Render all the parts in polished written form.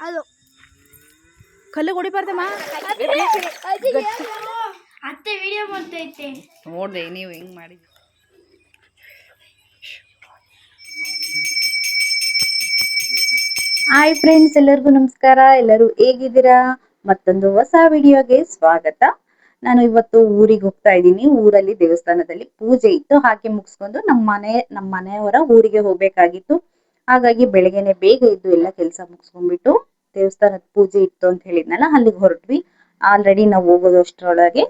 ಅದು ಕಲ್ಲು ಹೊಡಿಬಾರ್ದಮ್ಮ. ಅತ್ತೆ ವಿಡಿಯೋ ಮಾಡ್ತೈತೆ ನೋಡ್ದೆ ನೀವು ಹೆಂಗ್ ಮಾಡಿದ್ರಿ. ಹಾಯ್ ಫ್ರೆಂಡ್ಸ್, ಎಲ್ಲರಿಗೂ ನಮಸ್ಕಾರ. ಎಲ್ಲರೂ ಹೇಗಿದ್ದೀರಾ? ಮತ್ತೊಂದು ಹೊಸ ವಿಡಿಯೋಗೆ ಸ್ವಾಗತ. ನಾನು ಇವತ್ತು ಊರಿಗೆ ಹೋಗ್ತಾ ಇದ್ದೀನಿ. ಊರಲ್ಲಿ ದೇವಸ್ಥಾನದಲ್ಲಿ ಪೂಜೆ ಇತ್ತು, ಹಾಗೆ ಮುಗಿಸ್ಕೊಂಡು ನಮ್ಮ ಮನೆಯವರ ಊರಿಗೆ ಹೋಗ್ಬೇಕಾಗಿತ್ತು. ಹಾಗಾಗಿ ಬೆಳಗ್ಗೆನೆ ಬೇಗ ಇದ್ದು ಎಲ್ಲ ಕೆಲಸ ಮುಗಿಸ್ಕೊಂಡ್ಬಿಟ್ಟು ದೇವಸ್ಥಾನದ ಪೂಜೆ ಇತ್ತು ಅಂತ ಹೇಳಿದ್ನಲ್ಲ, ಅಲ್ಲಿಗೆ ಹೊರಟ್ವಿ. ಆಲ್ರೆಡಿ ನಾವು ಹೋಗೋದಷ್ಟರೊಳಗೆ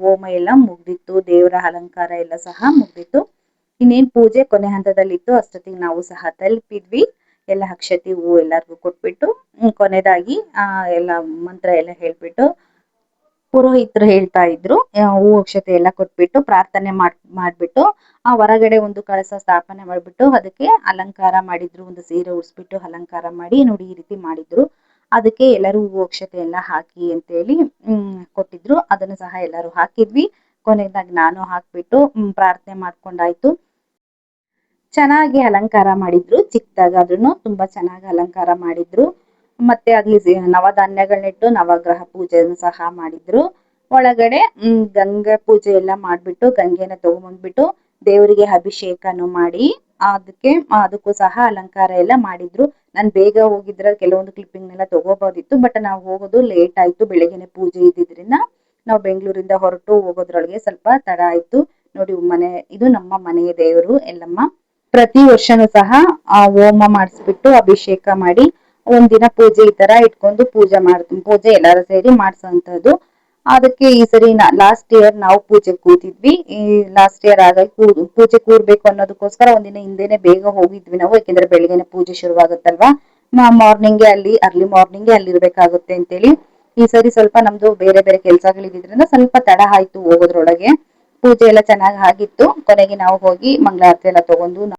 ಹೋಮ ಎಲ್ಲ ಮುಗ್ದಿತ್ತು, ದೇವರ ಅಲಂಕಾರ ಎಲ್ಲ ಸಹ ಮುಗ್ದಿತ್ತು. ಇನ್ನೇನ್ ಪೂಜೆ ಕೊನೆ ಹಂತದಲ್ಲಿತ್ತು. ಅಷ್ಟೊತ್ತಿಗೆ ನಾವು ಸಹ ತಲುಪಿದ್ವಿ. ಎಲ್ಲ ಅಕ್ಷತೆ ಹೂವು ಎಲ್ಲರಿಗೂ ಕೊಟ್ಬಿಟ್ಟು ಕೊನೆದಾಗಿ ಎಲ್ಲ ಮಂತ್ರ ಎಲ್ಲ ಹೇಳ್ಬಿಟ್ಟು ಪುರೋಹಿತರು ಹೇಳ್ತಾ ಇದ್ರು. ಹೂ ಅಕ್ಷತೆ ಎಲ್ಲ ಕೊಟ್ಬಿಟ್ಟು ಪ್ರಾರ್ಥನೆ ಮಾಡ್ಬಿಟ್ಟು ಹೊರಗಡೆ ಒಂದು ಕಳಸ ಸ್ಥಾಪನೆ ಮಾಡ್ಬಿಟ್ಟು ಅದಕ್ಕೆ ಅಲಂಕಾರ ಮಾಡಿದ್ರು. ಒಂದು ಸೀರೆ ಉಡ್ಸ್ಬಿಟ್ಟು ಅಲಂಕಾರ ಮಾಡಿ ನೋಡಿ ಈ ರೀತಿ ಮಾಡಿದ್ರು. ಅದಕ್ಕೆ ಎಲ್ಲರೂ ಹೂ ಅಕ್ಷತೆ ಎಲ್ಲ ಹಾಕಿ ಅಂತೇಳಿ ಕೊಟ್ಟಿದ್ರು. ಅದನ್ನು ಸಹ ಎಲ್ಲರೂ ಹಾಕಿದ್ವಿ. ಕೊನೆಯದಾಗಿ ನಾನು ಹಾಕ್ಬಿಟ್ಟು ಪ್ರಾರ್ಥನೆ ಮಾಡ್ಕೊಂಡಾಯ್ತು. ಚೆನ್ನಾಗಿ ಅಲಂಕಾರ ಮಾಡಿದ್ರು. ಚಿಕ್ಕದಾಗಾದ್ರೂ ತುಂಬಾ ಚೆನ್ನಾಗಿ ಅಲಂಕಾರ ಮಾಡಿದ್ರು. ಮತ್ತೆ ಅಲ್ಲಿ ನವಧಾನ್ಯಗಳನ್ನಿಟ್ಟು ನವಗ್ರಹ ಪೂಜೆಯನ್ನು ಸಹ ಮಾಡಿದ್ರು. ಒಳಗಡೆ ಗಂಗೆ ಪೂಜೆ ಎಲ್ಲ ಮಾಡ್ಬಿಟ್ಟು ಗಂಗೆನ ತಗೊಂಡ್ಬಂದ್ಬಿಟ್ಟು ದೇವರಿಗೆ ಅಭಿಷೇಕನು ಮಾಡಿ ಅದಕ್ಕೂ ಸಹ ಅಲಂಕಾರ ಎಲ್ಲ ಮಾಡಿದ್ರು. ನಾನು ಬೇಗ ಹೋಗಿದ್ರೆ ಕೆಲವೊಂದು ಕ್ಲಿಪ್ಪಿಂಗ್ ಎಲ್ಲ ತಗೋಬಹುದಿತ್ತು. ಬಟ್ ನಾವು ಹೋಗೋದು ಲೇಟ್ ಆಯ್ತು. ಬೆಳಗ್ಗೆನೆ ಪೂಜೆ ಇದ್ದಿದ್ರಿಂದ ನಾವು ಬೆಂಗಳೂರಿಂದ ಹೊರಟು ಹೋಗೋದ್ರೊಳಗೆ ಸ್ವಲ್ಪ ತಡ ಆಯ್ತು. ನೋಡಿ ಇದು ನಮ್ಮ ಮನೆಯ ದೇವರು ಎಲ್ಲಮ್ಮ. ಪ್ರತಿ ವರ್ಷನೂ ಸಹ ಹೋಮ ಮಾಡಿಸ್ಬಿಟ್ಟು ಅಭಿಷೇಕ ಮಾಡಿ ಒಂದಿನ ಪೂಜೆ ಈ ತರ ಇಟ್ಕೊಂಡು ಪೂಜೆ ಎಲ್ಲಾರು ಸೇರಿ ಮಾಡ್ಸೋಂಥದ್ದು. ಅದಕ್ಕೆ ಈ ಸರಿ ಲಾಸ್ಟ್ ಇಯರ್ ನಾವು ಪೂಜೆ ಕೂತಿದ್ವಿ. ಈ ಲಾಸ್ಟ್ ಇಯರ್ ಆಗಾಗಿ ಪೂಜೆ ಕೂರ್ಬೇಕು ಅನ್ನೋದಕ್ಕೋಸ್ಕರ ಒಂದಿನ ಹಿಂದೆನೆ ಬೇಗ ಹೋಗಿದ್ವಿ ನಾವು. ಯಾಕೆಂದ್ರೆ ಬೆಳಿಗ್ಗೆನೆ ಪೂಜೆ ಶುರುವಾಗುತ್ತಲ್ವಾ, ಅರ್ಲಿ ಮಾರ್ನಿಂಗ್ ಅಲ್ಲಿ ಇರ್ಬೇಕಾಗುತ್ತೆ ಅಂತೇಳಿ. ಈ ಸರಿ ಸ್ವಲ್ಪ ನಮ್ದು ಬೇರೆ ಬೇರೆ ಕೆಲ್ಸಗಳಿದ್ರಿಂದ ಸ್ವಲ್ಪ ತಡ ಆಯ್ತು ಹೋಗೋದ್ರೊಳಗೆ. ಪೂಜೆ ಎಲ್ಲ ಚೆನ್ನಾಗಿ ಆಗಿತ್ತು. ಕೊನೆಗೆ ನಾವು ಹೋಗಿ ಮಂಗಳಾರತಿ ಎಲ್ಲ ತಗೊಂಡು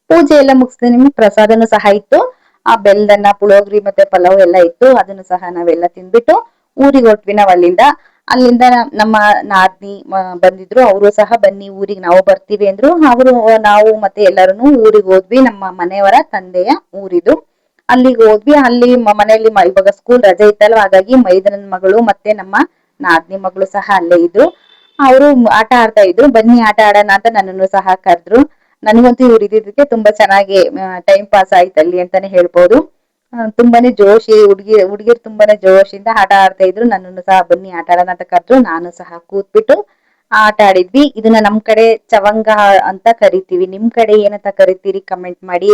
ಪೂಜೆ ಎಲ್ಲ ಮುಗಿಸಿದ ನಿಮ್ಗೆ ಪ್ರಸಾದನೂ ಸಹ ಇತ್ತು. ಆ ಬೆಲ್ಲದನ್ನ, ಪುಳೋಗ್ರಿ ಮತ್ತೆ ಪಲಾವ್ ಎಲ್ಲ ಇತ್ತು. ಅದನ್ನು ಸಹ ನಾವೆಲ್ಲ ತಿಂದ್ಬಿಟ್ಟು ಊರಿಗೆ ಹೊರಟ್ವಿ. ನಾವ್ ಅಲ್ಲಿಂದ ನಮ್ಮ ನಾದ್ನಿ ಬಂದಿದ್ರು. ಅವರು ಸಹ ಬನ್ನಿ ಊರಿಗೆ ನಾವು ಬರ್ತೀವಿ ಅಂದ್ರು. ನಾವು ಮತ್ತೆ ಎಲ್ಲರೂ ಊರಿಗೆ ಹೋದ್ವಿ. ನಮ್ಮ ಮನೆಯವರ ತಂದೆಯ ಊರಿದು. ಅಲ್ಲಿಗೆ ಹೋದ್ವಿ. ಅಲ್ಲಿ ಮನೆಯಲ್ಲಿ ಇವಾಗ ಸ್ಕೂಲ್ ರಜೆ ಇತ್ತಲ್ವ, ಹಾಗಾಗಿ ಮೈದನನ್ ಮಗಳು ಮತ್ತೆ ನಮ್ಮ ನಾದ್ನಿ ಮಗಳು ಸಹ ಅಲ್ಲೇ ಇದ್ರು. ಅವರು ಆಟ ಆಡ್ತಾ ಇದ್ರು. ಬನ್ನಿ ಆಟ ಆಡೋಣ ಅಂತ ನನ್ನನ್ನು ಸಹ ಕರೆದ್ರು. ನನಗಂತೂ ಇವ್ರು ಇದ್ದಿದ್ದಕ್ಕೆ ತುಂಬಾ ಚೆನ್ನಾಗಿ ಟೈಮ್ ಪಾಸ್ ಆಯ್ತು ಅಲ್ಲಿ ಅಂತಾನೆ ಹೇಳ್ಬೋದು. ತುಂಬಾನೇ ಜೋಶಿ ಹುಡುಗಿರು ತುಂಬಾನೇ ಜೋಶಿಂದ ಆಟ ಆಡ್ತಾ ಇದ್ರು. ನನ್ನನ್ನು ಸಹ ಬನ್ನಿ ಆಟ ಆಡೋಣ ಅಂತ ಕರೆದ್ರು. ನಾನು ಸಹ ಕೂತ್ಬಿಟ್ಟು ಆಟ ಆಡಿದ್ವಿ. ಇದನ್ನ ನಮ್ ಕಡೆ ಚವಂಗ ಅಂತ ಕರಿತೀವಿ. ನಿಮ್ ಕಡೆ ಏನಂತ ಕರಿತೀರಿ ಕಮೆಂಟ್ ಮಾಡಿ.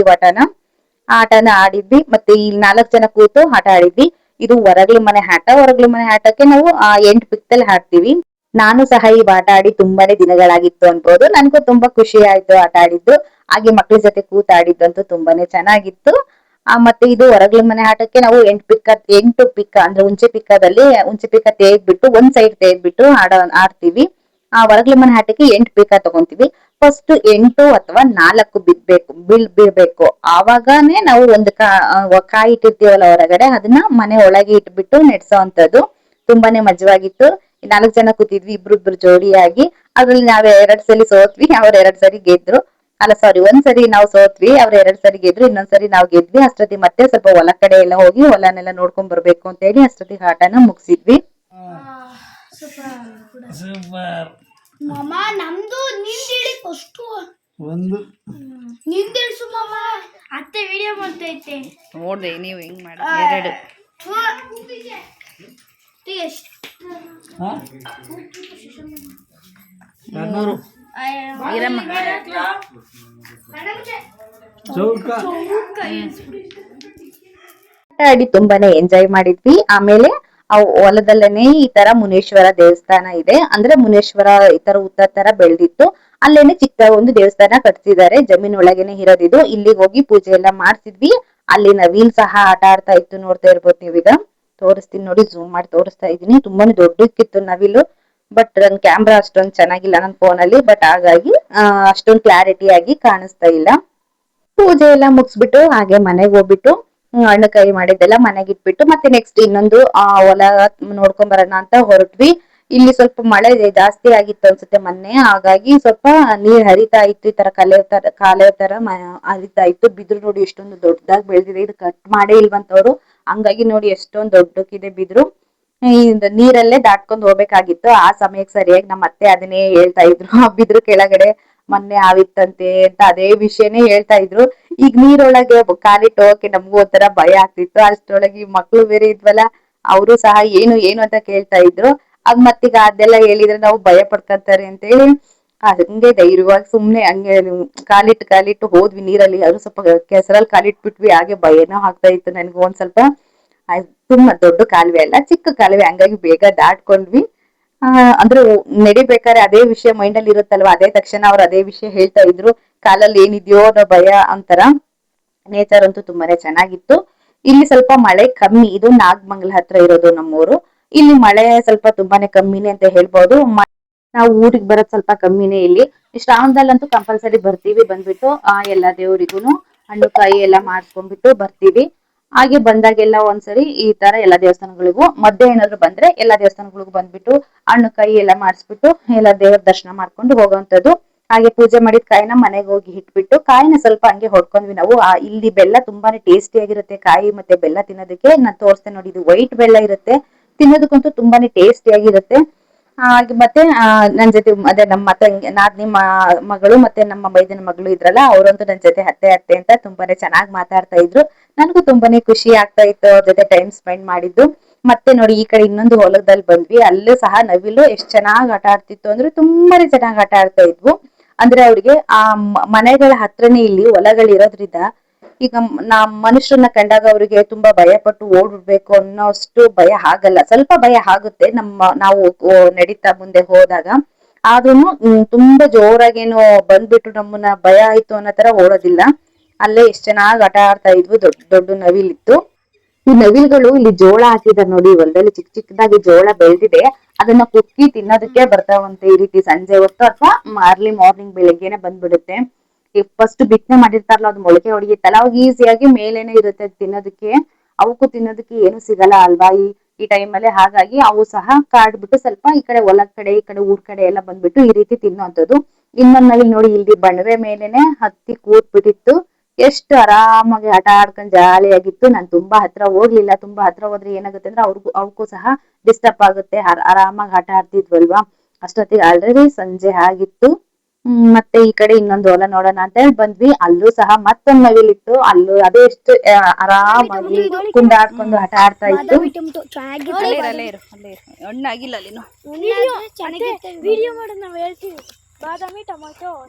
ಆಟನ ಆಡಿದ್ವಿ. ಮತ್ತೆ ಇಲ್ಲಿ 4 ಜನ ಕೂತು ಆಟ ಆಡಿದ್ವಿ. ಇದು ಹೊರಗ್ಲು ಮನೆ ಆಟ. ಹೊರಗ್ಲು ಮನೆ ಆಟಕ್ಕೆ ನಾವು 8 ಪಿಕ್ದಲ್ಲಿ ಆಡ್ತೀವಿ. ನಾನು ಸಹ ಈ ಆಟ ಆಡಿ ತುಂಬಾನೇ ದಿನಗಳಾಗಿತ್ತು ಅನ್ಬೋದು. ನನ್ಗೂ ತುಂಬಾ ಖುಷಿ ಆಯ್ತು ಆಟ ಆಡಿದ್ದು. ಹಾಗೆ ಮಕ್ಳ ಜೊತೆ ಕೂತ್ ಆಡಿದ್ದಂತೂ ತುಂಬಾನೇ ಚೆನ್ನಾಗಿತ್ತು. ಮತ್ತೆ ಇದು ಹೊರಗ್ಲು ಮನೆ ಆಟಕ್ಕೆ ನಾವು 8 ಪಿಕ್ಕ ಅಂದ್ರೆ ಹುಂಚೆ ಪಿಕ್ಕ ತೆಗೆದ್ಬಿಟ್ಟು ಒಂದ್ ಸೈಡ್ ತೆಗೆದ್ಬಿಟ್ಟು ಆಡ್ತೀವಿ. ಹೊರಗ್ಲು ಮನೆ ಆಟಕ್ಕೆ 8 ಪಿಕ್ಕ ತಗೊಂತೀವಿ. ಫಸ್ಟ್ 8 ಅಥವಾ 4 ಬೀಳ್ಬೇಕು. ಆವಾಗನೇ ನಾವು ಒಂದು ಕಾಯಿ ಇಟ್ಟಿರ್ತೀವಲ್ಲ ಹೊರಗಡೆ, ಅದನ್ನ ಮನೆ ಒಳಗೆ ಇಟ್ಬಿಟ್ಟು ನೆಡ್ಸೋಂಥದ್ದು. ತುಂಬಾನೇ ಮಜವಾಗಿತ್ತು. 4 ಜನ ಕೂತಿದ್ವಿ, ಇಬ್ರು ಜೋಡಿಯಾಗಿ. ಅದ್ರಲ್ಲಿ ನಾವ್ 2 ಸಲ ಸೋತ್ವಿ, ಅವ್ರ 2 ಸರಿ ಗೆದ್ರು. ಅಲ್ಲ ಸಾರಿ, ಒಂದ್ಸರಿ ನಾವು ಸೋತ್ವಿ, ಅವ್ರ 2 ಸರಿ ಗೆದ್ರು. ಇನ್ನೊಂದ್ಸರಿ ನಾವು ಗೆದ್ವಿ. ಅಷ್ಟೊತ್ತಿಗೆ ಮತ್ತೆ ಸ್ವಲ್ಪ ಹೊಲ ಕಡೆ ಎಲ್ಲ ಹೋಗಿ ಹೊಲನೆಲ್ಲ ನೋಡ್ಕೊಂಡ್ ಬರ್ಬೇಕು ಅಂತ ಹೇಳಿ ಅಷ್ಟೊತ್ತಿಗೆ ಆಟನ ಮುಗಿಸಿದ್ವಿ. ಸೂಪರ್ ಮಾಮ. ನಮ್ದು ನಿಂದೇಳಿ ಫಸ್ಟ್ ಒಂದು ನಿಂದೇಳ್ಸು ಮಾಮ. ಅತ್ತೆ ವಿಡಿಯೋ ಮಾಡ್ತೈತೆ ನೋಡ್ದೆ ನೀವು ಹೆಂಗ್ ಮಾಡಿ. 2 ಇರಮ್ಮ. ಆಡಿ ತುಂಬಾನೇ ಎಂಜಾಯ್ ಮಾಡಿದ್ವಿ. ಆಮೇಲೆ ಹೊಲದಲ್ಲೇನೆ ಈ ತರ ಮುನೇಶ್ವರ ದೇವಸ್ಥಾನ ಇದೆ. ಅಂದ್ರೆ ಮುನೇಶ್ವರ ಈ ತರ ಉತ್ತರ ತರ ಬೆಳೆದಿತ್ತು. ಅಲ್ಲೇನೆ ಚಿಕ್ಕ ಒಂದು ದೇವಸ್ಥಾನ ಕಟ್ಸಿದ್ದಾರೆ. ಜಮೀನ್ ಒಳಗೇನೆ ಇರೋದಿದು. ಇಲ್ಲಿಗೆ ಹೋಗಿ ಪೂಜೆ ಎಲ್ಲ ಮಾಡ್ತಿದ್ವಿ. ಅಲ್ಲಿ ನವಿಲ್ ಸಹ ಆಟ ಆಡ್ತಾ ಇತ್ತು. ನೋಡ್ತಾ ಇರ್ಬೋದು ನೀವೀಗ. ತೋರಿಸ್ತೀನಿ ನೋಡಿ, ಝೂಮ್ ಮಾಡಿ ತೋರಿಸ್ತಾ ಇದೀನಿ. ತುಂಬಾನೇ ದೊಡ್ಡಕ್ಕಿತ್ತು ನವಿಲು. ಬಟ್ ನನ್ ಕ್ಯಾಮ್ರಾ ಅಷ್ಟೊಂದು ಚೆನ್ನಾಗಿಲ್ಲ ನನ್ನ ಫೋನಲ್ಲಿ. ಬಟ್ ಹಾಗಾಗಿ ಅಷ್ಟೊಂದು ಕ್ಲಾರಿಟಿ ಆಗಿ ಕಾಣಿಸ್ತಾ ಇಲ್ಲ. ಪೂಜೆ ಎಲ್ಲ ಮುಗಿಸ್ಬಿಟ್ಟು ಹಾಗೆ ಮನೆಗೆ ಹೋಗ್ಬಿಟ್ಟು ಹಣ್ಣು ಕೈ ಮಾಡಿದ್ದೆಲ್ಲ ಮನೆಗೆ ಇಟ್ಬಿಟ್ಟು ಮತ್ತೆ ನೆಕ್ಸ್ಟ್ ಇನ್ನೊಂದು ಹೊಲ ನೋಡ್ಕೊಂಡ್ ಬರೋಣ ಅಂತ ಹೊರಟ್ವಿ. ಇಲ್ಲಿ ಸ್ವಲ್ಪ ಮಳೆ ಜಾಸ್ತಿ ಆಗಿತ್ತು ಅನ್ಸುತ್ತೆ ಮೊನ್ನೆ, ಹಾಗಾಗಿ ಸ್ವಲ್ಪ ನೀರ್ ಹರಿತಾ ಇತ್ತು, ಈ ತರ ಕಾಲುವೆ ತರ ಹರಿತಾ ಇತ್ತು. ಬಿದ್ರು ನೋಡಿ ಎಷ್ಟೊಂದು ದೊಡ್ಡದಾಗಿ ಬೆಳೆದಿದೆ, ಇದು ಕಟ್ ಮಾಡೇ ಇಲ್ವಂತವ್ರು, ಹಂಗಾಗಿ ನೋಡಿ ಎಷ್ಟೊಂದು ದೊಡ್ಡಕ್ಕಿದೆ ಬಿದ್ರು. ಈ ನೀರಲ್ಲೇ ದಾಟ್ಕೊಂಡ್ ಹೋಗ್ಬೇಕಾಗಿತ್ತು. ಆ ಸಮಯಕ್ಕೆ ಸರಿಯಾಗಿ ನಮ್ಮ ಅತ್ತೆ ಅದನ್ನೇ ಹೇಳ್ತಾ ಇದ್ರು, ಆ ಬಿದ್ರು ಕೆಳಗಡೆ ಮೊನ್ನೆ ಆವಿತ್ತಂತೆ ಅಂತ ಅದೇ ವಿಷಯನೇ ಹೇಳ್ತಾ ಇದ್ರು. ಈಗ ನೀರೊಳಗೆ ಕಾಲಿಟ್ಟು ಹೋಗಕ್ಕೆ ನಮ್ಗೂ ಒಂಥರ ಭಯ ಆಗ್ತಿತ್ತು. ಅಷ್ಟರೊಳಗೆ ಈ ಮಕ್ಳು ಬೇರೆ ಇದ್ವಲ್ಲ, ಅವರು ಸಹ ಏನು ಏನು ಅಂತ ಕೇಳ್ತಾ ಇದ್ರು. ಅದ್ ಮತ್ತೀಗ ಅದೆಲ್ಲ ಹೇಳಿದ್ರೆ ನಾವು ಭಯ ಪಡ್ಕೊಂತಾರೆ ಅಂತ ಹೇಳಿ ಹಂಗೆ ಧೈರ್ಯವಾಗಿ ಸುಮ್ನೆ ಹಂಗೆ ಕಾಲಿಟ್ಟು ಹೋದ್ವಿ ನೀರಲ್ಲಿ. ಅದು ಸ್ವಲ್ಪ ಕೆಸರಲ್ಲಿ ಕಾಲಿಟ್ಬಿಟ್ವಿ, ಹಾಗೆ ಭಯನೂ ಆಗ್ತಾ ಇತ್ತು ನನ್ಗೆ ಒಂದ್ ಸ್ವಲ್ಪ. ತುಂಬಾ ದೊಡ್ಡ ಕಾಲುವೆ ಅಲ್ಲ, ಚಿಕ್ಕ ಕಾಲುವೆ, ಹಂಗಾಗಿ ಬೇಗ ದಾಟ್ಕೊಂಡ್ವಿ. ಅಂದ್ರೆ ನಡಿಬೇಕಾದ್ರೆ ಅದೇ ವಿಷಯ ಮೈಂಡ್ ಅಲ್ಲಿ ಇರುತ್ತಲ್ವಾ, ಅದೇ ತಕ್ಷಣ ಅವ್ರು ಅದೇ ವಿಷಯ ಹೇಳ್ತಾ ಇದ್ರು. ಕಾಲಲ್ಲಿ ಏನಿದ್ಯೋ ಅನ್ನೋ ಭಯ ಅಂತರ. ನೇಚರ್ ಅಂತೂ ತುಂಬಾನೇ ಚೆನ್ನಾಗಿತ್ತು. ಇಲ್ಲಿ ಸ್ವಲ್ಪ ಮಳೆ ಕಮ್ಮಿ, ಇದು ನಾಗಮಂಗಲ ಹತ್ರ ಇರೋದು ನಮ್ಮೂರು. ಇಲ್ಲಿ ಮಳೆ ಸ್ವಲ್ಪ ತುಂಬಾನೇ ಕಮ್ಮಿನೇ ಅಂತ ಹೇಳ್ಬೋದು. ನಾವು ಊರಿಗೆ ಬರೋದ್ ಸ್ವಲ್ಪ ಕಮ್ಮಿನೇ ಇಲ್ಲಿ. ಶ್ರಾವಣದಲ್ಲಂತೂ ಕಂಪಲ್ಸರಿ ಬರ್ತೀವಿ, ಬಂದ್ಬಿಟ್ಟು ಎಲ್ಲಾ ದೇವರಿಗೂನು ಹಣ್ಣು ಕಾಯಿ ಎಲ್ಲಾ ಮಾಡ್ಸ್ಕೊಂಡ್ಬಿಟ್ಟು ಬರ್ತೀವಿ. ಹಾಗೆ ಬಂದಾಗೆಲ್ಲ ಒಂದ್ಸರಿ ಈ ತರ ಎಲ್ಲಾ ದೇವಸ್ಥಾನಗಳಿಗೂ ಮಧ್ಯೆ ಏನಾದ್ರು ಬಂದ್ರೆ ಎಲ್ಲಾ ದೇವಸ್ಥಾನಗಳಿಗೂ ಬಂದ್ಬಿಟ್ಟು ಹಣ್ಣು ಕಾಯಿ ಎಲ್ಲಾ ಮಾಡಿಸ್ಬಿಟ್ಟು ಎಲ್ಲಾ ದೇವರ ದರ್ಶನ ಮಾಡ್ಕೊಂಡು ಹೋಗೋವಂಥದ್ದು. ಹಾಗೆ ಪೂಜೆ ಮಾಡಿದ ಕಾಯಿನ ಮನೆಗೆ ಹೋಗಿ ಇಟ್ಬಿಟ್ಟು ಕಾಯಿನ ಸ್ವಲ್ಪ ಹಂಗೆ ಹೊಡ್ಕೊಂಡ್ವಿ ನಾವು. ಇಲ್ಲಿ ಬೆಲ್ಲ ತುಂಬಾನೇ ಟೇಸ್ಟಿ ಆಗಿರುತ್ತೆ, ಕಾಯಿ ಮತ್ತೆ ಬೆಲ್ಲ ತಿನ್ನೋದಕ್ಕೆ. ನಾನ್ ತೋರಿಸ್ತೇನೆ ನೋಡಿ, ಇದು ವೈಟ್ ಬೆಲ್ಲ ಇರುತ್ತೆ, ತಿನ್ನೋದಕ್ಕಂತೂ ತುಂಬಾನೇ ಟೇಸ್ಟಿ ಆಗಿರುತ್ತೆ. ಹಾಗೆ ಮತ್ತೆ ನನ್ ಜೊತೆ ಅದೇ ನಮ್ಮ ತಂಗಿ ನಾದ್ನಿ ಮಗಳು ಮತ್ತೆ ನಮ್ಮ ಮೈದನ ಮಗಳು ಇದ್ರಲ್ಲ, ಅವರಂತೂ ನನ್ ಜೊತೆ ಅತ್ತೆ ಅತ್ತೆ ಅಂತ ತುಂಬಾನೇ ಚೆನ್ನಾಗಿ ಮಾತಾಡ್ತಾ ಇದ್ರು. ನನಗೂ ತುಂಬಾನೇ ಖುಷಿ ಆಗ್ತಾ ಇತ್ತು ಅವ್ರ ಜೊತೆ ಟೈಮ್ ಸ್ಪೆಂಡ್ ಮಾಡಿದ್ದು. ಮತ್ತೆ ನೋಡಿ ಈ ಕಡೆ ಇನ್ನೊಂದು ಹೊಲದಲ್ಲಿ ಬಂದ್ವಿ, ಅಲ್ಲೂ ಸಹ ನವಿಲು ಎಷ್ಟ್ ಚೆನ್ನಾಗ್ ಆಟ ಆಡ್ತಿತ್ತು ಅಂದ್ರೆ ತುಂಬಾನೇ ಚೆನ್ನಾಗ್ ಆಟ ಆಡ್ತಾ ಇದ್ವು. ಅಂದ್ರೆ ಅವ್ರಿಗೆ ಆ ಮನೆಗಳ ಹತ್ರನೇ ಇಲ್ಲಿ ಹೊಲಗಳು ಇರೋದ್ರಿಂದ ಈಗ ಮನುಷ್ಯರನ್ನ ಕಂಡಾಗ ಅವ್ರಿಗೆ ತುಂಬಾ ಭಯ ಪಟ್ಟು ಓಡ್ಬಿಡ್ಬೇಕು ಅನ್ನೋಷ್ಟು ಭಯ ಆಗಲ್ಲ. ಸ್ವಲ್ಪ ಭಯ ಆಗುತ್ತೆ ನಾವು ನಡೀತಾ ಮುಂದೆ ಹೋದಾಗ, ಆದ್ರೂನು ತುಂಬಾ ಜೋರಾಗೇನು ಬಂದ್ಬಿಟ್ಟು ನಮ್ಮನ್ನ ಭಯ ಆಯ್ತು ಅನ್ನೋ ತರ ಓಡೋದಿಲ್ಲ. ಅಲ್ಲೇ ಎಷ್ಟ್ ಚೆನ್ನಾಗ್ ಆಟ ಆಡ್ತಾ ಇದ್ವು. ದೊಡ್ಡ ದೊಡ್ಡ ನವಿಲಿತ್ತು. ಈ ನವಿಲ್ಗಳು ಇಲ್ಲಿ ಜೋಳ ಹಾಕಿದಾರೆ ನೋಡಿ, ಹೊಲದಲ್ಲಿ ಚಿಕ್ಕ ಚಿಕ್ಕದಾಗಿ ಜೋಳ ಬೆಳೆದಿದೆ, ಅದನ್ನ ಕುಕ್ಕಿ ತಿನ್ನೋದಕ್ಕೆ ಬರ್ತಾವಂತೆ. ಈ ರೀತಿ ಸಂಜೆ ಹೊತ್ತು ಅಥವಾ ಅರ್ಲಿ ಮಾರ್ನಿಂಗ್ ಬೆಳಿಗ್ಗೆನೆ ಬಂದ್ಬಿಡುತ್ತೆ. ಫಸ್ಟ್ ಬಿತ್ತನೆ ಮಾಡಿರ್ತಾರಲ್ಲ, ಅದು ಮೊಳಕೆ ಹೊಡಿಯುತ್ತಲ್ಲ, ಅವಾಗ ಈಸಿಯಾಗಿ ಮೇಲೇನೆ ಇರುತ್ತೆ ತಿನ್ನೋದಕ್ಕೆ. ಅವಕ್ಕೂ ತಿನ್ನೋದಕ್ಕೆ ಏನು ಸಿಗಲ್ಲ ಅಲ್ವಾ ಈ ಟೈಮ್ ಅಲ್ಲಿ. ಹಾಗಾಗಿ ಅವು ಸಹ ಕಾಡ್ಬಿಟ್ಟು ಸ್ವಲ್ಪ ಈ ಕಡೆ ಹೊಲದ ಕಡೆ ಈ ಕಡೆ ಊರ್ ಕಡೆ ಎಲ್ಲ ಬಂದ್ಬಿಟ್ಟು ಈ ರೀತಿ ತಿನ್ನುವಂಥದ್ದು. ಇನ್ನೊಂದ್ ನವಿಲ್ ನೋಡಿ ಇಲ್ಲಿ ಬಂಡವೆ ಮೇಲೆನೆ ಹತ್ತಿ ಕೂತ್ ಬಿಟ್ಟಿತ್ತು, ಎಷ್ಟು ಆರಾಮಾಗಿ ಆಟ ಆಡ್ಕೊಂಡ್ ಜಾಲಿಯಾಗಿತ್ತು. ನಾನ್ ತುಂಬಾ ಹತ್ರ ಹೋಗ್ಲಿಲ್ಲ, ತುಂಬಾ ಹತ್ರ ಹೋದ್ರೆ ಏನಾಗುತ್ತೆ ಅಂದ್ರೆ ಅವಕ್ಕೂ ಸಹ ಡಿಸ್ಟರ್ಬ್ ಆಗುತ್ತೆ. ಆರಾಮಾಗಿ ಆಟ ಆಡ್ತಿದ್ವಲ್ವಾ. ಅಷ್ಟೊತ್ತಿಗೆ ಆಲ್ರೆಡಿ ಸಂಜೆ ಆಗಿತ್ತು. ಮತ್ತೆ ಈ ಕಡೆ ಇನ್ನೊಂದು ಹೊಲ ನೋಡೋಣ ಅಂತ ಹೇಳಿ ಬಂದ್ವಿ. ಅಲ್ಲೂ ಸಹ ಮತ್ತೊಂದ್ ನವಿಲ್ ಇತ್ತು, ಅಲ್ಲೂ ಅದೇ ಎಷ್ಟು ಆರಾಮಾಗಿ ಕುಂದಾಡ್ಕೊಂಡು ಆಟ ಆಡ್ತಾ ಇತ್ತು. ಅಲ್ಲೇ ಇರು ಹಣ್ಣಾಗಿಲ್ಲ ಅಲ್ಲಿನು. ವಿಡಿಯೋ ಮಾಡೋದು ನಾವು ಹೇಳ್ತೀವಿ.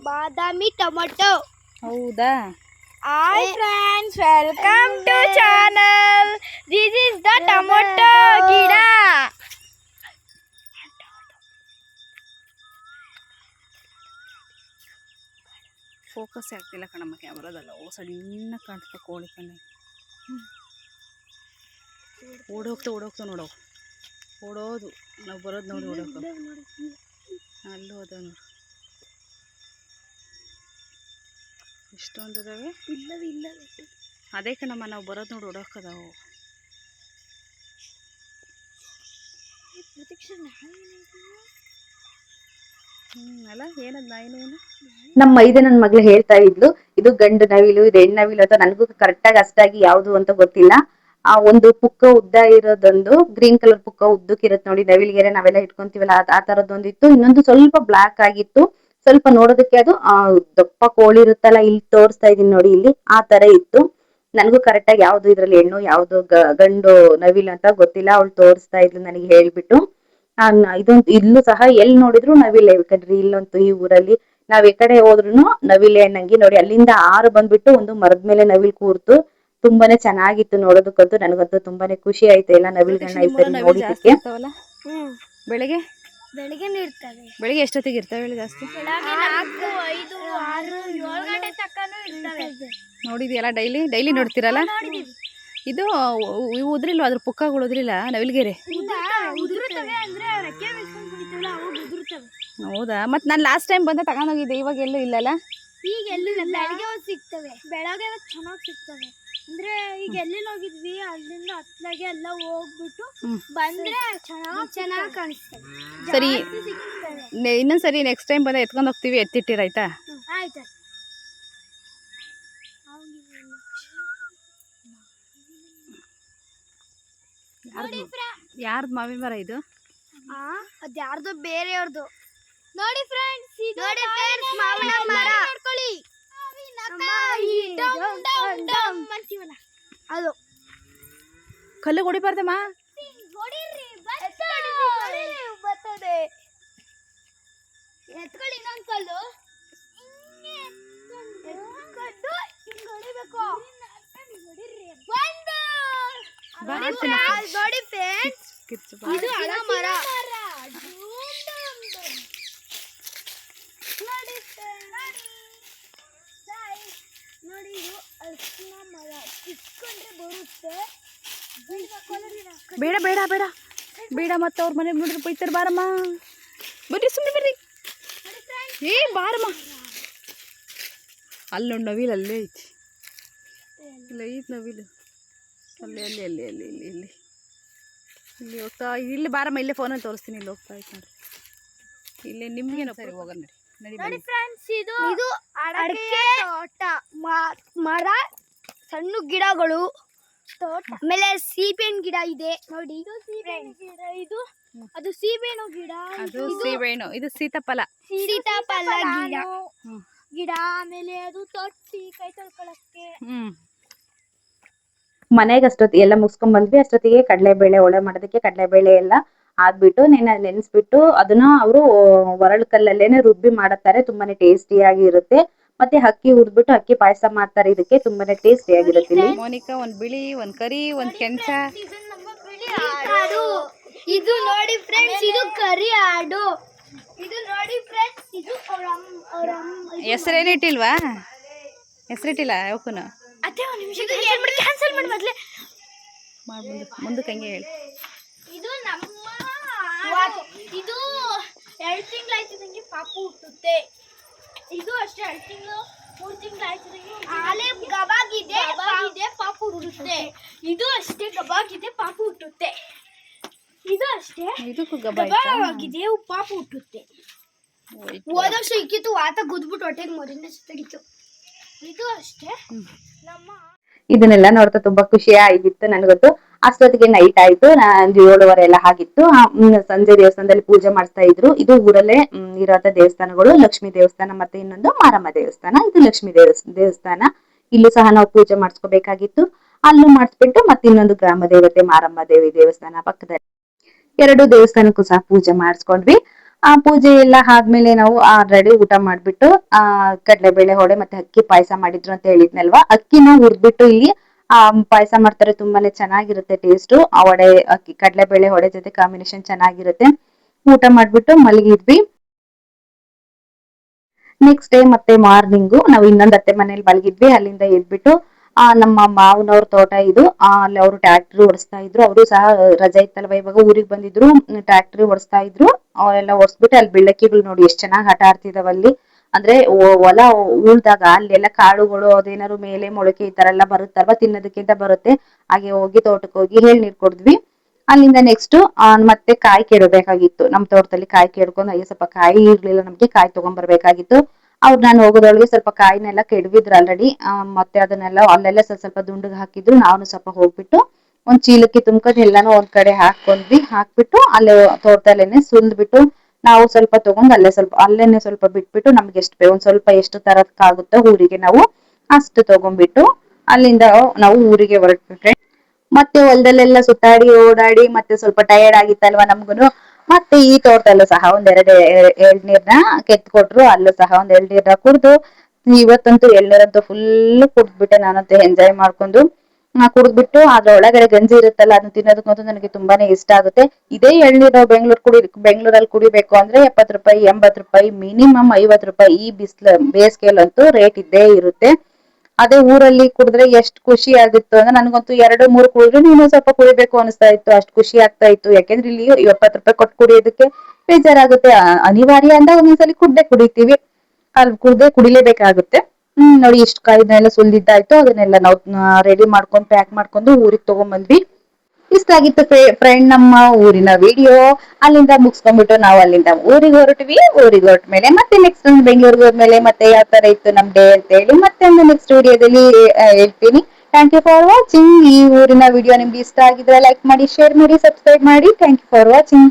ಬಾದಾಮಿ ಟೊಮೊಟೊ. ಹೌದಾ? Hi friends, welcome to channel. This is the tomato ಗಿಡ. ಫೋಕಸ್ ಆಗ್ತಿಲ್ಲ ಕಣಮ್ಮ ಕ್ಯಾಮ್ರಾದಲ್ಲ. ಸಣ್ಣ ಕಾಣ್ತಾ ಕೋಳಿ ಕಣ್ಣೆ. ಓಡೋಗ್ತಾ ನೋಡೋ, ಓಡೋದು ನಾವು ಬರೋದು ನೋಡಿ ಓಡೋಕ. ಅಲ್ಲೂ ಅದ ನೋಡು, ಇಷ್ಟೊಂದಿದಾವೆ. ಅದೇ ಕಣಮ್ಮ ನಾವು ಬರೋದು ನೋಡಿ ಓಡೋಕದಾವು. ಅಲ್ಲ ಏನದ್ ನಾಯಿನೇನು. ನಮ್ಮ ಮೈದನ ಮಗಳು ಹೇಳ್ತಾ ಇದ್ಲು, ಇದು ಗಂಡು ನವಿಲು ಇದು ಹೆಣ್ಣು ನವಿಲು ಅಂತ. ನನಗೂ ಕರೆಕ್ಟಾಗಿ ಅಷ್ಟಾಗಿ ಯಾವ್ದು ಅಂತ ಗೊತ್ತಿಲ್ಲ. ಆ ಒಂದು ಪುಕ್ಕ ಉದ್ದ ಇರೋದೊಂದು ಗ್ರೀನ್ ಕಲರ್ ಪುಕ್ಕ ಉದ್ದಕ್ಕಿರುತ್ತೆ ನೋಡಿ, ನವಿಲಿಗೆರೆ ನಾವೆಲ್ಲ ಇಟ್ಕೊಂತೀವಲ್ಲ ಆ ತರದೊಂದಿತ್ತು. ಇನ್ನೊಂದು ಸ್ವಲ್ಪ ಬ್ಲಾಕ್ ಆಗಿತ್ತು, ಸ್ವಲ್ಪ ನೋಡೋದಕ್ಕೆ ಅದು ದಪ್ಪ ಕೋಳಿ ಇರುತ್ತಲ್ಲ, ಇಲ್ಲಿ ತೋರಿಸ್ತಾ ಇದೀನಿ ನೋಡಿ, ಇಲ್ಲಿ ಆ ತರ ಇತ್ತು. ನನಗೂ ಕರೆಕ್ಟ್ ಆಗಿ ಯಾವ್ದು ಇದ್ರಲ್ಲಿ ಹೆಣ್ಣು ಯಾವ್ದು ಗಂಡು ನವಿಲು ಅಂತ ಗೊತ್ತಿಲ್ಲ. ಅವಳು ತೋರಿಸ್ತಾ ಇದ್ಲು ನನಗೆ ಹೇಳ್ಬಿಟ್ಟು. ಇದೊಂದು ಇಲ್ಲೂ ಸಹ ಎಲ್ಲಿ ನೋಡಿದ್ರು ನವಿಲೆ. ಯಾಕಂದ್ರೆ ಇಲ್ಲಂತೂ ಈ ಊರಲ್ಲಿ ನಾವ್ ಈ ಕಡೆ ಹೋದ್ರುನು ನವಿಲೆ ಅನ್ನಂಗಿ ನೋಡಿ. ಅಲ್ಲಿಂದ 6 ಬಂದ್ಬಿಟ್ಟು ಒಂದು ಮರದ ಮೇಲೆ ನವಿಲ್ ಕೂರ್ತು ತುಂಬಾನೇ ಚೆನ್ನಾಗಿತ್ತು ನೋಡೋದಕ್ಕಂತೂ. ನನಗಂತೂ ತುಂಬಾನೇ ಖುಷಿ ಆಯ್ತು ಎಲ್ಲ ನವಿಲ್ಗಳನ್ನ ಈ ಸರಿ ನೋಡಿದ್ದಕ್ಕೆ. ಬೆಳಿಗ್ಗೆನೇ ಇರ್ತವೆ. ಬೆಳಿಗ್ಗೆ ಎಷ್ಟೊತ್ತಿಗೆ ಇರ್ತವೆ ಹೇಳಿ ಜಾಸ್ತಿ? 4, 5, 6, 7 ಗಂಟೆ ತನಕನೂ ಇರ್ತವೆ. ನೋಡಿದ್ಯಲ್ಲ, ಡೈಲಿ ನೋಡ್ತೀರಲ್ಲ. ಇದು ಇವು ಉದ್ರಿಲ್ವ, ಅದ್ರ ಪುಕ್ಕಗಳು ಉದ್ರಿಲ್ಲ ನವಿಲ್ಗೆರೆ? ಉದುರುತ್ತವೆ ಅಂದ್ರೆ ರೆಕ್ಕೆ ಬಿಸ್ಕೊಂಡು ಕುಡಿತೀವಲ್ಲ, ಅವು ಉದುರುತ್ತವೆ. ಹೌದಾ? ಮತ್ತೆ ನಾನು ಲಾಸ್ಟ್ ಟೈಮ್ ಬಂದ ತಗೊಂಡೋಗಿದ್ದೆ, ಇವಾಗ ಎಲ್ಲೂ ಇಲ್ಲಲ್ಲ. ಈಗ ಎಲ್ಲೂ ಇಲ್ಲ. ಬೆಳಗ್ಗೆ ಹೊತ್ತು ಸಿಗ್ತವೆ, ಬೆಳಗ್ಗೆ ಹೊತ್ತು ಚೆನ್ನಾಗಿ ಸಿಗ್ತವೆ. ಅಂದ್ರೆ ಈಗ ಎಲ್ಲಿ ಹೋಗಿದ್ವಿ ಅಲ್ಲಿಂದ ಹತ್ಲಾಗೆ ಎಲ್ಲ ಹೋಗ್ಬಿಟ್ಟು ಬಂದ್ರೆ ಚೆನ್ನಾಗಿ ಕಾಣಿಸ್ತದೆ. ಸರಿ ಇನ್ನೊಂದ್ಸರಿ ನೆಕ್ಸ್ಟ್ ಟೈಮ್ ಬಂದ ಎತ್ಕೊಂಡು ಹೋಗ್ತೀವಿ, ಎತ್ತಿಟ್ಟಿರಾಯ್ತಾ? ಆಯ್ತು. ಯಾರ್ದು ಮಾವಿನ ಮರ ಇದು? ಅದ್ಯಾರ್ದು ಬೇರೆಯವ್ರದ್ದು. ನೋಡಿ ಫ್ರೆಂಡ್ಸ್, ನೋಡಿ ಫ್ರೆಂಡ್ಸ್, ಮಾವಿನ ಮರ ನೋಡ್ಕೊಳ್ಳಿ. ಅದು ಕಲ್ಲು ಹೊಡಿಬಾರ್ದಮ್ಮ. ಬರ್ತದೆ. ಎತ್ಕೊಳ್ಳಿ ಇನ್ನೊಂದು ಕಲ್ಲು. ಹೊಡಿಬೇಕು. ನೋಡಿ ಫ್ರೆಂಡ್ಸ್, ಇದು ಹಳ ಮರ. ನೋಡಿ ಇದು ಅರಿಶಿನ ಮರ. ಕಿತ್ಕೊಂಡ್ರೆ ಬರುತ್ತೆ. ಬೇಡ ಬೇಡ ಬೇಡ ಬೇಡ, ಮತ್ತೆ ಅವ್ರ ಮನೆಗೆ ನೋಡ್ರಿ ಬೈತಾರೆ. ಬಾರಮ್ಮ ಬರ್ರಿ, ಸುಮ್ಮನೆ ಬರ್ರಿ. ಏ ಬಾರಮ್ಮ, ಅಲ್ಲಿ ನೋಡಿ ನವಿಲು ಅಲ್ಲೇ ಐತಿ. ಇಲ್ಲ ಐತಿ ನವಿಲು, ಅಲ್ಲಿ ಅಲ್ಲಿ ಅಲ್ಲಿ ಅಲ್ಲಿ ಇಲ್ಲಿ ಇಲ್ಲಿ ಇಲ್ಲಿ ಹೋಗ್ತಾ ಇಲ್ಲಿ. ಬಾರಮ್ಮ, ಇಲ್ಲೇ ಫೋನಲ್ಲಿ ತೋರಿಸ್ತೀನಿ. ಇಲ್ಲಿ ಹೋಗ್ತಾ ಐತೆ ನೋಡಿ, ಇಲ್ಲೇ ನಿಮ್ಗೇನು ಸರಿ ಹೋಗೋಣ ನಡಿ. ನೋಡಿ ಫ್ರೆಂಡ್ಸ್, ಇದು ಅಡಕೆ ತೋಟ. ಮರ, ಸಣ್ಣ ಗಿಡಗಳು, ತೋಟ. ಆಮೇಲೆ ಸೀಬೆಹಣ್ಣು ಗಿಡ ಇದೆ ನೋಡಿ. ಇದು ಸೀಬೆಹಣ್ಣು ಗಿಡ. ಇದು ಅದು ಸೀಬೆಹಣ್ಣು ಗಿಡ. ಅದು ಸೀಬೆಹಣ್ಣು, ಇದು ಸೀತಾಫಲ. ಸೀತಾಫಲ ಗಿಡ. ಆಮೇಲೆ ಅದು ತೊಟ್ಟಿ, ಕೈ ತೊಳ್ಕೊಳಕ್ಕೆ. ಮನೆಗೆ ಎಲ್ಲ ಮುಗಿಸ್ಕೊಂಡ್ ಬಂದ್ವಿ. ಅಷ್ಟೊತ್ತಿಗೆ ಕಡಲೆಬೇಳೆ ಒಡೆ ಮಾಡೋದಕ್ಕೆ ಕಡಲೆಬೇಳೆ ಎಲ್ಲ ಆಗ್ಬಿಟ್ಟು ನೆನೆಸ್ಬಿಟ್ಟು ಅದನ್ನ ಅವರು ಒರಳು ಕಲ್ಲಲ್ಲೇನೆ ರುಬ್ಬಿ ಮಾಡುತ್ತಾರೆ. ತುಂಬಾನೇ ಟೇಸ್ಟಿಯಾಗಿ ಇರುತ್ತೆ. ಮತ್ತೆ ಅಕ್ಕಿ ಹುರಿದ್ಬಿಟ್ಟು ಅಕ್ಕಿ ಪಾಯಸ ಮಾಡ್ತಾರೆ. ಇದಕ್ಕೆ ತುಂಬಾನೇ ಟೇಸ್ಟಿಯಾಗಿರುತ್ತೆ. ಇಲ್ಲಿ ಮೋನಿಕಾ ಒಂದ್ ಬಿಳಿ, ಒಂದ್ ಕರಿ, ಒಂದ್ ಕೆಂಚ. ಇದು ನೋಡಿ ಫ್ರೆಂಡ್ಸ್, ಇದು ಕರಿ ಆಡು. ಇದು ನೋಡಿ ಫ್ರೆಂಡ್ಸ್, ಇದು ಹೆಸರೇನಿಟ್ಟಿಲ್ವಾ? ಹೆಸರಿಟ್ಟಿಲ್ಲ ಯಾವಕ್ಕೂ. ಅದೇ ಒಂದು ನಿಮಿಷ ಕ್ಯಾನ್ಸಲ್ ಮಾಡಿ ಮೊದಲೇ ಮುಂದಕ್ಕೆ ಹಂಗೆ ಹೇಳಿ. ಇದು ನಮ್ಮ ಇದು 2 ತಿಂಗಳು ಆಯ್ತಿದಂಗೆ ಪಾಪು ಹುಟ್ಟುತ್ತೆ. ಇದು ಅಷ್ಟೇ 2 ತಿಂಗಳು 3 ತಿಂಗಳು ಆಯ್ತಿದಂಗೆ ಆಲೆ ಗಬಾಗಿದೆ ಪಾಪು ಹುಟ್ಟುತ್ತೆ. ಇದು ಅಷ್ಟೇ ಗಬಾಗಿದೆ ಪಾಪು ಹುಟ್ಟುತ್ತೆ. ಇದು ಅಷ್ಟೇ ಇದಕ್ಕೂ ಗಬಾಗಿದೆ ಪಾಪು ಹುಟ್ಟುತ್ತೆ. ಹೋದ ವರ್ಷ ಇಕ್ಕಿತ್ತು, ವಾತ ಗುದ್ಬಿಟ್ಟು ಹೊಟ್ಟೆಗೆ ಮೊದಲಿಂದ ಸುತ್ತಾಗಿತ್ತು. ಇದು ಅಷ್ಟೇ. ನಮ್ಮ ಇದನ್ನೆಲ್ಲ ನೋಡ್ತಾ ತುಂಬಾ ಖುಷಿ ಆಗಿತ್ತು ನನಗಂತೂ. ಅಷ್ಟೊತ್ತಿಗೆ ನೈಟ್ ಆಯ್ತು, 7:30 ಎಲ್ಲ ಆಗಿತ್ತು. ಸಂಜೆ ದೇವಸ್ಥಾನದಲ್ಲಿ ಪೂಜೆ ಮಾಡಿಸ್ತಾ ಇದ್ರು. ಇದು ಊರಲ್ಲೇ ಇರೋಂಥ ದೇವಸ್ಥಾನಗಳು, ಲಕ್ಷ್ಮೀ ದೇವಸ್ಥಾನ ಮತ್ತೆ ಇನ್ನೊಂದು ಮಾರಮ್ಮ ದೇವಸ್ಥಾನ. ಇದು ಲಕ್ಷ್ಮೀ ದೇವಸ್ಥಾನ. ಇಲ್ಲೂ ಸಹ ನಾವು ಪೂಜೆ ಮಾಡಿಸ್ಕೋಬೇಕಾಗಿತ್ತು. ಅಲ್ಲೂ ಮಾಡಿಸ್ಬಿಟ್ಟು ಮತ್ತೆ ಇನ್ನೊಂದು ಗ್ರಾಮ ದೇವತೆ ಮಾರಮ್ಮ ದೇವಿ ದೇವಸ್ಥಾನ ಪಕ್ಕದಲ್ಲಿ 2 ದೇವಸ್ಥಾನಕ್ಕೂ ಸಹ ಪೂಜೆ ಮಾಡಿಸ್ಕೊಂಡ್ವಿ. ಆ ಪೂಜೆ ಎಲ್ಲ ಆದ್ಮೇಲೆ ನಾವು ಆಲ್ರೆಡಿ ಊಟ ಮಾಡ್ಬಿಟ್ಟು ಕಡಲೆಬೇಳೆ ಹೊಡೆ ಮತ್ತೆ ಅಕ್ಕಿ ಪಾಯಸ ಮಾಡಿದ್ರು ಅಂತ ಹೇಳಿದ್ನಲ್ವಾ. ಅಕ್ಕಿನ ಹುರ್ದ್ಬಿಟ್ಟು ಇಲ್ಲಿ ಪಾಯಸ ಮಾಡ್ತಾರೆ. ತುಂಬಾನೇ ಚೆನ್ನಾಗಿರುತ್ತೆ ಟೇಸ್ಟ್. ಆ ವಡೆ ಅಕ್ಕಿ ಕಡಲೆಬೇಳೆ ಹೊಡೆ ಜೊತೆ ಕಾಂಬಿನೇಷನ್ ಚೆನ್ನಾಗಿರುತ್ತೆ. ಊಟ ಮಾಡ್ಬಿಟ್ಟು ಮಲಗಿದ್ವಿ. ನೆಕ್ಸ್ಟ್ ಡೇ ಮತ್ತೆ ಮಾರ್ನಿಂಗು ನಾವು ಇನ್ನೊಂದ್ ಅತ್ತೆ ಮನೇಲಿ ಮಲಗಿದ್ವಿ. ಅಲ್ಲಿಂದ ಎದ್ಬಿಟ್ಟು ನಮ್ಮ ಮಾವನವ್ರ ತೋಟ ಇದು. ಅಲ್ಲಿ ಅವರು ಟ್ರ್ಯಾಕ್ಟರ್ ಓಡಿಸ್ತಾ ಇದ್ರು. ಅವರು ಸಹ ರಜೆ ಇತ್ತಲ್ವ, ಇವಾಗ ಊರಿಗೆ ಬಂದಿದ್ರು. ಟ್ರ್ಯಾಕ್ಟರ್ ಓಡಿಸ್ತಾ ಇದ್ರು. ಅವರೆಲ್ಲ ಓಡಿಸ್ಬಿಟ್ಟು ಅಲ್ಲಿ ಬೆಳ್ಳಕ್ಕಿಗಳು ನೋಡಿ ಎಷ್ಟು ಚೆನ್ನಾಗಿ ಆಟ ಆಡ್ತಿದಾವ ಅಲ್ಲಿ. ಅಂದ್ರೆ ಹೊಲ ಉಳ್ದಾಗ ಅಲ್ಲೆಲ್ಲ ಕಾಳುಗಳು ಅದೇನಾದ್ರು ಮೇಲೆ ಮೊಳಕೆ ಈ ತರ ಎಲ್ಲ ಬರುತ್ತಲ್ವಾ, ತಿನ್ನೋದಕ್ಕಿಂತ ಬರುತ್ತೆ. ಹಾಗೆ ಹೋಗಿ ತೋಟಕ್ಕೆ ಹೋಗಿ ನೀರ್ ಕೊಡ್ದ್ವಿ. ಅಲ್ಲಿಂದ ನೆಕ್ಸ್ಟ್ ಮತ್ತೆ ಕಾಯಿ ಕೆಡಬೇಕಾಗಿತ್ತು. ನಮ್ ತೋಟದಲ್ಲಿ ಕಾಯಿ ಕೆಡ್ಕೊಂಡು ಅಯ್ಯೋ ಸ್ವಲ್ಪ ಕಾಯಿ ಇರ್ಲಿಲ್ಲ, ನಮ್ಗೆ ಕಾಯಿ ತಗೊಂಡ್ಬರ್ಬೇಕಾಗಿತ್ತು. ನಾನು ಹೋಗೋದ್ರೊಳಗೆ ಸ್ವಲ್ಪ ಕಾಯಿನೆಲ್ಲ ಕೆಡವಿದ್ರು ಆಲ್ರೆಡಿ. ಮತ್ತೆ ಅದನ್ನೆಲ್ಲ ಅಲ್ಲೆಲ್ಲ ಸ್ವಲ್ಪ ದುಂಡಿಗೆ ಹಾಕಿದ್ರು. ನಾನು ಸ್ವಲ್ಪ ಹೋಗ್ಬಿಟ್ಟು ಒಂದ್ ಚೀಲಕ್ಕೆ ತುಂಬ್ಕೊಂಡು ಎಲ್ಲಾನು ಒಂದ್ ಕಡೆ ಹಾಕೊಂಡ್ವಿ. ಹಾಕ್ಬಿಟ್ಟು ಅಲ್ಲೇ ತೋಟದಲ್ಲೇನೆ ಸುಲ್ದ್ಬಿಟ್ಟು ನಾವು ಸ್ವಲ್ಪ ತಗೊಂಡ್ ಅಲ್ಲೇನೆ ಸ್ವಲ್ಪ ಬಿಟ್ಬಿಟ್ಟು ನಮ್ಗೆ ಎಷ್ಟು ಒಂದ್ ಸ್ವಲ್ಪ ಎಷ್ಟು ತರಕ್ಕಾಗುತ್ತೋ ಊರಿಗೆ ನಾವು ಅಷ್ಟು ತಗೊಂಡ್ಬಿಟ್ಟು ಅಲ್ಲಿಂದ ನಾವು ಊರಿಗೆ ಹೊರಟ್ಬಿಟ್ರೆ. ಮತ್ತೆ ಹೊಲದಲ್ಲೆಲ್ಲ ಸುತ್ತಾಡಿ ಓಡಾಡಿ ಮತ್ತೆ ಸ್ವಲ್ಪ ಟಯರ್ಡ್ ಆಗಿತ್ತಲ್ವಾ ನಮ್ಗುನು. ಮತ್ತೆ ಈ ತೋಟದಲ್ಲೂ ಸಹ ಒಂದೆರಡು ಎಳ್ನೀರ್ನ ಕೆತ್ಕೊಟ್ರು. ಅಲ್ಲೂ ಸಹ ಒಂದ್ ಎಳ್ನೀರ್ನ ಕುಡ್ದು, ಇವತ್ತಂತೂ ಎಳ್ನೀರಂತೂ ಫುಲ್ ಕುಡ್ದ್ಬಿಟ್ಟೆ ನಾನಂತೂ ಎಂಜಾಯ್ ಮಾಡ್ಕೊಂಡು. ಕುಡ್ದ್ಬಿಟ್ಟು ಅದ್ರ ಒಳಗಡೆ ಗಂಜಿ ಇರುತ್ತಲ್ಲ, ಅದನ್ನ ತಿನ್ನೋದಕ್ಕಂತೂ ನನಗೆ ತುಂಬಾನೇ ಇಷ್ಟ ಆಗುತ್ತೆ. ಇದೇ ಎಳ್ನೀರು ನಾವು ಬೆಂಗಳೂರಲ್ಲಿ ಕುಡಿಬೇಕು ಅಂದ್ರೆ 70 ರೂಪಾಯಿ 80 ರೂಪಾಯಿ, ಮಿನಿಮಮ್ 50 ರೂಪಾಯಿ. ಈ ಬೇಸಿಗೆಯಲ್ಲಂತೂ ರೇಟ್ ಇದ್ದೇ ಇರುತ್ತೆ. ಅದೇ ಊರಲ್ಲಿ ಕುಡಿದ್ರೆ ಎಷ್ಟು ಖುಷಿ ಆಗಿತ್ತು ಅಂದ್ರೆ, ನನ್ಗಂತೂ 2-3 ಕುಡಿದ್ರೆ ನೀನು ಸ್ವಲ್ಪ ಕುಡಿಬೇಕು ಅನಿಸ್ತಾ ಇತ್ತು. ಅಷ್ಟು ಖುಷಿ ಆಗ್ತಾ ಇತ್ತು. ಯಾಕೆಂದ್ರೆ ಇಲ್ಲಿ 70 ರೂಪಾಯಿ ಕೊಟ್ಟು ಕುಡಿಯೋದಕ್ಕೆ ಬೇಜಾರಾಗುತ್ತೆ. ಅನಿವಾರ್ಯ ಅಂದಾಗ ಒಂದೊಂದ್ಸಲಿ ಕುಡ್ದೇ ಕುಡಿತೀವಿ. ಅಲ್ಲಿ ಕುಡಿಲೇಬೇಕಾಗುತ್ತೆ. ನೋಡಿ ಇಷ್ಟು ಕಾಯಿನೆಲ್ಲ ಸುಲ್ದಿದ್ದಾಯ್ತು. ಅದನ್ನೆಲ್ಲ ನಾವು ರೆಡಿ ಮಾಡ್ಕೊಂಡು ಪ್ಯಾಕ್ ಮಾಡ್ಕೊಂಡು ಊರಿಗೆ ತಗೊಂಡ್ಬಂದ್ವಿ. ಇಷ್ಟ ಆಗಿತ್ತು ಫ್ರೆಂಡ್ ನಮ್ಮ ಊರಿನ ವಿಡಿಯೋ. ಅಲ್ಲಿಂದ ಮುಗಿಸ್ಕೊಂಡ್ಬಿಟ್ಟು ನಾವು ಅಲ್ಲಿಂದ ಊರಿಗೆ ಹೊರಟ್ವಿ. ಊರಿಗೆ ಹೊರಟ ಮೇಲೆ ಮತ್ತೆ ನೆಕ್ಸ್ಟ್ ಬೆಂಗಳೂರಿಗೆ ಹೋದ್ಮೇಲೆ ಮತ್ತೆ ಯಾವ ತರ ಇತ್ತು ನಮ್ ಡೇ ಅಂತ ಹೇಳಿ ಮತ್ತೆ ಒಂದು ನೆಕ್ಸ್ಟ್ ವಿಡಿಯೋದಲ್ಲಿ ಹೇಳ್ತೀನಿ. Thank you for watching. ಈ ಊರಿನ ವಿಡಿಯೋ ನಿಮ್ಗೆ ಇಷ್ಟ ಆಗಿದ್ರೆ ಲೈಕ್ ಮಾಡಿ, ಶೇರ್ ಮಾಡಿ, ಸಬ್ಸ್ಕ್ರೈಬ್ ಮಾಡಿ. Thank you for watching.